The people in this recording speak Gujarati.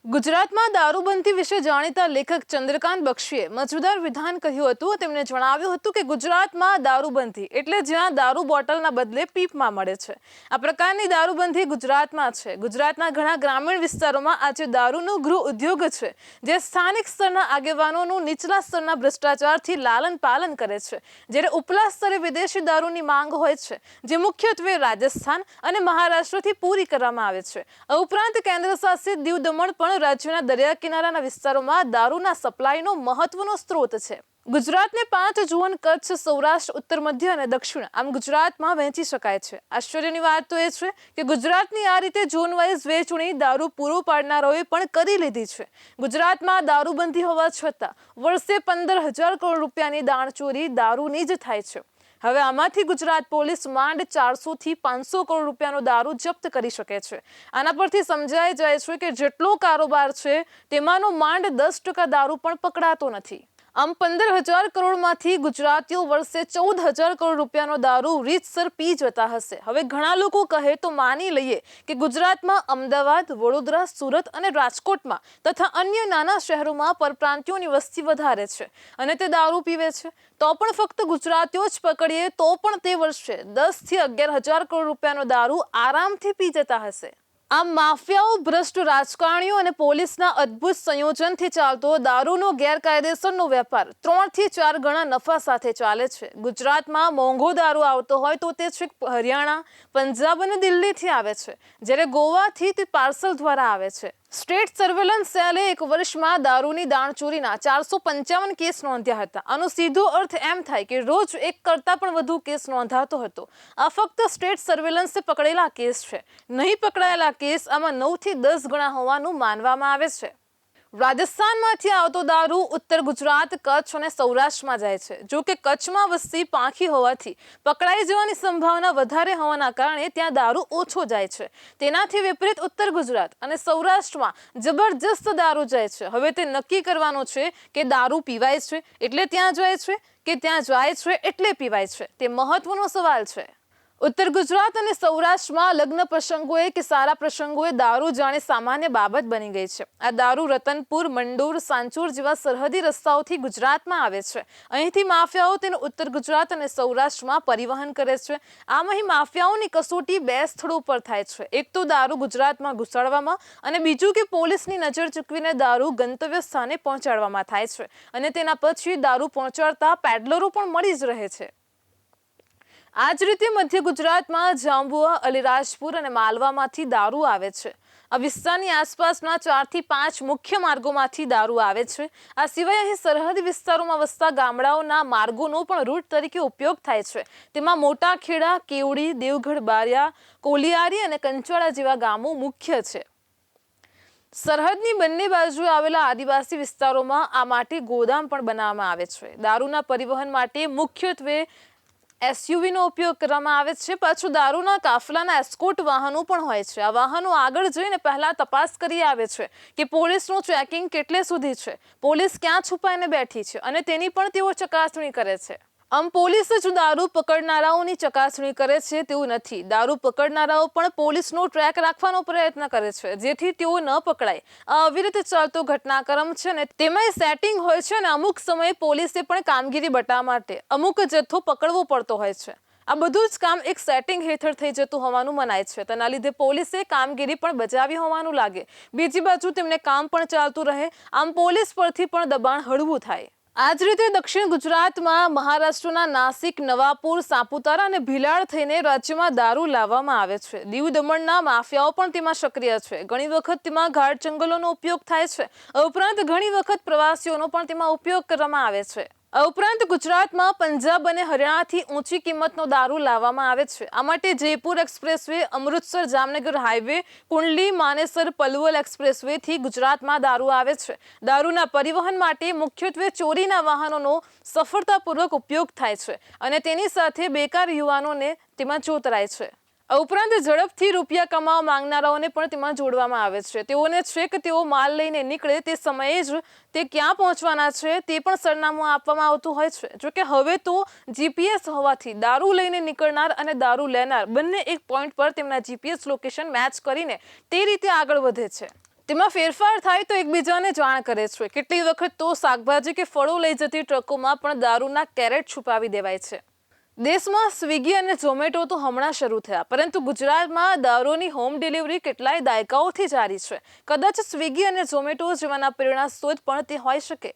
ગુજરાતમાં દારૂબંધી વિશે જાણીતા લેખક ચંદ્રકાંત બક્ષીએ મજેદાર વિધાન કહ્યું હતું। તેમણે જણાવ્યું હતું કે ગુજરાતમાં દારૂબંધી એટલે જ્યાં દારૂ બોટલના બદલે પીપમાં મળે છે। આ પ્રકારની દારૂબંધી ગુજરાતમાં છે। ગુજરાતના ઘણા ગ્રામીણ વિસ્તારોમાં આજે દારૂનો ગૃહ ઉદ્યોગ છે, જે સ્થાનિક સ્તરના આગેવાનોનું નીચલા સ્તરના ભ્રષ્ટાચારથી લાલન પાલન કરે છે, જ્યારે ઉપલા સ્તરે વિદેશી દારૂની માંગ હોય છે, જે મુખ્યત્વે રાજસ્થાન અને મહારાષ્ટ્રથી પૂરી કરવામાં આવે છે। આ ઉપરાંત કેન્દ્ર શાસિત દીવ દમણ પણ રાજ્યના દરિયા કિનારાના વિસ્તારોમાં દારૂના સપ્લાયનો મહત્વનો સ્ત્રોત છે। ગુજરાતને 5 ઝોન કચ્છ, સૌરાષ્ટ્ર, ઉત્તર મધ્ય અને દક્ષિણ આમ ગુજરાતમાં વહેંચી શકાય છે। આશ્ચર્યની વાત તો એ છે કે ગુજરાતની આ રીતે ઝોન વાઇઝ વહેંચણી દારૂ પૂરો પાડનારાઓએ પણ કરી લીધી છે। ગુજરાતમાં દારૂબંધી હોવા છતાં વર્ષે 15,000 કરોડ રૂપિયાની દાણચોરી દારૂની જ થાય છે। હવે આમાંથી ગુજરાત પોલીસ માંડ 400 થી 500 કરોડ રૂપિયાનો દારૂ જપ્ત કરી શકે છે। આના પરથી સમજાઈ જાય છે કે જેટલો કારોબાર છે તેમાંનો માંડ 10% દારૂ પણ પકડાતો નથી। આમ 15,000 કરોડમાંથી ગુજરાતીઓ વર્ષે 14,000 કરોડ રૂપિયાનો દારૂ રીતસર પી જતા હશે। હવે ઘણા લોકો કહે તો માની લઈએ કે ગુજરાતમાં અમદાવાદ, વડોદરા, સુરત અને રાજકોટમાં તથા અન્ય નાના શહેરોમાં પરપ્રાંતિયોની વસ્તી વધારે છે અને તે દારૂ પીવે છે, તો પણ ફક્ત ગુજરાતીઓ જ પકડીએ તો પણ તે વર્ષે 10 થી 11,000 કરોડ રૂપિયાનો દારૂ આરામથી પી જતા હશે। આમ માફિયાઓ, ભ્રષ્ટ રાજકારણીઓ અને પોલીસના અદ્ભુત સંયોજનથી ચાલતો દારૂનો ગેરકાયદેસરનો વેપાર 3 થી 4 ગણા નફા સાથે ચાલે છે। ગુજરાતમાં મોંઘો દારૂ આવતો હોય તો તે છેક હરિયાણા, પંજાબ અને દિલ્હીથી આવે છે, જ્યારે ગોવાથી તે પાર્સલ દ્વારા આવે છે। સ્ટેટ સર્વેલન્સ સેલે એક વર્ષમાં દારૂની દાણચોરીના 455 કેસ નોંધ્યા હતા। આનો સીધો અર્થ એમ થાય કે રોજ એક કરતાં પણ વધુ કેસ નોંધાતો હતો। આ ફક્ત સ્ટેટ સર્વેલન્સે પકડેલા કેસ છે, નહીં પકડાયેલા કેસ આમાં 9 થી 10 ગણા હોવાનું માનવામાં આવે છે। રાજસ્થાનમાંથી આવતો દારૂ ઉત્તર ગુજરાત, કચ્છ અને સૌરાષ્ટ્રમાં જાય છે। જો કે કચ્છમાં વસ્તી પાંખી હોવાથી પકડાઈ જવાની સંભાવના વધારે હોવાના કારણે ત્યાં દારૂ ઓછો જાય છે। તેનાથી વિપરીત ઉત્તર ગુજરાત અને સૌરાષ્ટ્રમાં જબરજસ્ત દારૂ જાય છે। હવે તે નક્કી કરવાનું છે કે દારૂ પીવાય છે એટલે ત્યાં જાય છે કે ત્યાં જાય છે એટલે પીવાય છે, તે મહત્વનો સવાલ છે। ઉત્તર ગુજરાત અને સૌરાષ્ટ્રમાં લગ્ન પ્રસંગોએ કે સારા પ્રસંગોએ દારૂ જાણે સામાન્ય બાબત બની ગઈ છે। આ દારૂ રતનપુર, મંડોર, સાંચોર જેવા સરહદી રસ્તાઓથી ગુજરાતમાં આવે છે। અહીંથી માફિયાઓ તેનું ઉત્તર ગુજરાત અને સૌરાષ્ટ્રમાં પરિવહન કરે છે। આમ અહીં માફિયાઓની કસોટી 2 સ્થળો પર થાય છે। એક તો દારૂ ગુજરાતમાં ઘુસાડવામાં અને બીજું કે પોલીસની નજર ચૂકવીને દારૂ ગંતવ્ય સ્થાને પહોંચાડવામાં થાય છે અને તેના પછી દારૂ પહોંચાડતા પેડલરો પણ મળી જ રહે છે। આ જ રીતે મધ્ય ગુજરાતમાં જાંબુઆ, અલીરાજપુર અને માલવામાંથી દારૂ આવે છે। આ વિસ્તારની આસપાસના 4 થી 5 મુખ્ય માર્ગોમાંથી દારૂ આવે છે। આ સિવાય અહીં સરહદી વિસ્તારોમાં વસતા ગામડાઓના માર્ગોનો પણ રૂટ તરીકે ઉપયોગ થાય છે। તેમાં મોટા ખેડા, કેવડી, દેવગઢ, બારિયા, કોલિયારી અને કંચાળા જેવા ગામો મુખ્ય છે। સરહદની બંને બાજુએ આવેલા આદિવાસી વિસ્તારોમાં આ માટે ગોદામ પણ બનાવવામાં આવે છે। દારૂના પરિવહન માટે મુખ્યત્વે એસયુવીનો ઉપયોગ કરવામાં આવે છે। પાછું દારૂના કાફલાના એસ્કોર્ટ વાહનો પણ હોય છે। આ વાહનો આગળ જઈને પહેલા તપાસ કરી આવે છે કે પોલીસનું ચેકિંગ કેટલે સુધી છે, પોલીસ ક્યાં છુપાઈને બેઠી છે અને તેની પણ તેઓ ચકાસણી કરે છે। આમ પોલીસ જ દારૂ પકડનારાઓની ચકાસણી કરે છે તેવું નથી। દારૂ પકડનારાઓ પણ પોલીસનો ટ્રેક રાખવાનો પ્રયત્ન કરે છે, જેથી તેઓ ન પકડાય। આ અવિરત ચાલતો ઘટનાક્રમ છે ને તેમાં સેટિંગ હોય છે અને અમુક સમયે પોલીસે પણ કામગીરી બતાવવા માટે અમુક જથ્થો પકડવો પડતો હોય છે। આ બધું જ કામ એક સેટિંગ હેઠળ થઈ જતું હોવાનું મનાય છે। તેના લીધે પોલીસે કામગીરી પણ બજાવી હોવાનું લાગે। બીજી બાજુ તેમને કામ પણ ચાલતું રહે, આમ પોલીસ પરથી પણ દબાણ હળવું થાય। આ જ રીતે દક્ષિણ ગુજરાતમાં મહારાષ્ટ્રના નાસિક, નવાપુર, સાપુતારા અને ભિલાડ થઈને રાજ્યમાં દારૂ લાવવામાં આવે છે। દીવ દમણના માફિયાઓ પણ તેમાં સક્રિય છે। ઘણી વખત તેમાં ગાઢ જંગલોનો ઉપયોગ થાય છે। આ ઉપરાંત ઘણી વખત પ્રવાસીઓનો પણ તેમાં ઉપયોગ કરવામાં આવે છે। આ ઉપરાંત ગુજરાતમાં પંજાબ અને હરિયાણાથી ઊંચી કિંમતનો દારૂ લાવવામાં આવે છે। આ માટે જયપુર એક્સપ્રેસવે, અમૃતસર જામનગર હાઈવે, કુંડલી, માનેસર, પલવલ એક્સપ્રેસવેથી ગુજરાતમાં દારૂ આવે છે। દારૂના પરિવહન માટે મુખ્યત્વે ચોરીના વાહનોનો સફળતાપૂર્વક ઉપયોગ થાય છે અને તેની સાથે બેકાર યુવાનોને તેમાં જોતરાય છે। આ ઉપરાંત ઝડપથી રૂપિયા કમાવા માંગનારાઓને પણ તેમાં જોડવામાં આવે છે। તેઓને છે કે તેઓ માલ લઈને નીકળે તે સમયે જ તે ક્યાં પહોંચવાના છે તે પણ સરનામું આપવામાં આવતું હોય છે। જોકે હવે તો જીપીએસ હોવાથી દારૂ લઈને નીકળનાર અને દારૂ લેનાર બંને એક પોઈન્ટ પર તેમના જીપીએસ લોકેશન મેચ કરીને તે રીતે આગળ વધે છે। તેમાં ફેરફાર થાય તો એકબીજાને જાણ કરે છે. કેટલી વખત તો શાકભાજી કે ફળો લઈ જતી ટ્રકોમાં પણ દારૂના કેરેટ છુપાવી દેવાય છે. દેશમાં સ્વિગી અને ઝોમેટો તો હમણાં શરૂ થયા, પરંતુ ગુજરાતમાં દારૂની હોમ ડિલિવરી કેટલાય દાયકાઓથી જારી છે. કદાચ સ્વિગી અને ઝોમેટો જેવાના પ્રેરણા સ્ત્રોત પણ તે હોઈ શકે.